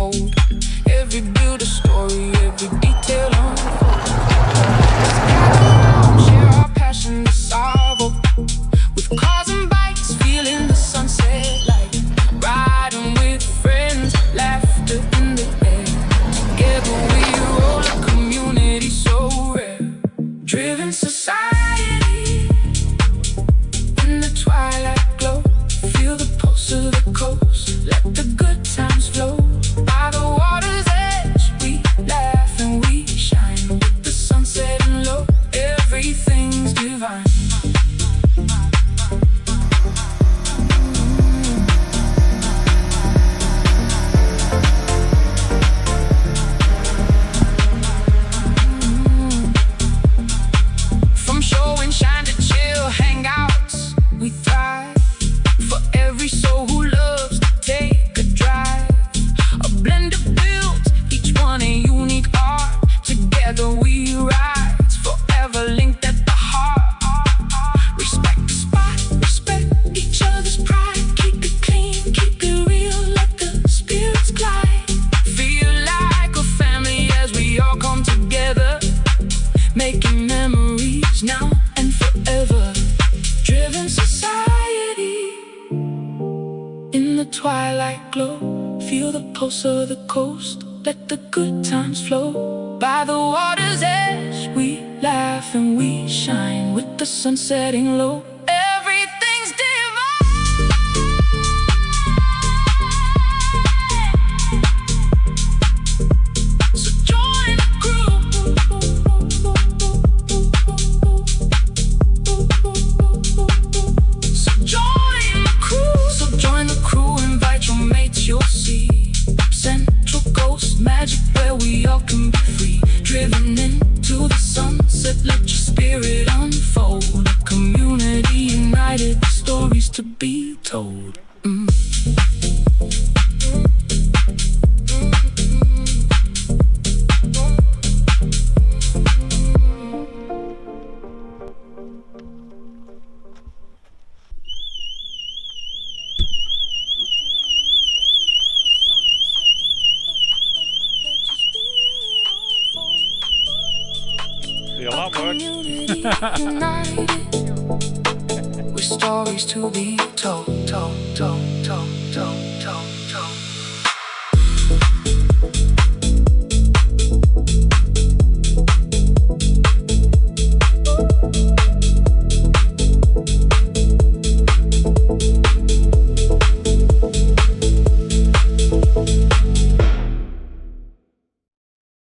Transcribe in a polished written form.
hold. Every build a story, every detail unfolds. Let's gather round, share our passion, this arvo. With cars and bikes, feeling the sunset light. Riding with friends, laughter in the air. Together we roll a community so rare. Driven society in the twilight glow. Feel the pulse of the coast. Let the good times flow. By the water's edge, we laugh and we shine. With the sun setting low, everything's divine. From show and shine to chill hangouts, we thrive. For every soul who loves to take a drive. A blend of builds, each one a unique art. Together we rise, forever linked at the heart. Respect the spot, respect each other's pride. Keep it clean, keep it real, let the spirits glide. Feel like a family as we all come together, making memories now and forever. Driven society in the twilight glow. Feel the pulse of the coast. Let the good times flow. By the water's edge, we laugh and we shine. With the sun setting low, everything's divine. So join the crew. So join the crew. So join the crew. Invite your mates, you'll see. Central Coast magic where we all can be free. Driven into the sunset, let your spirit unfold. A community united, stories to be told. Your arm works. United, with stories to be told, told, told, told.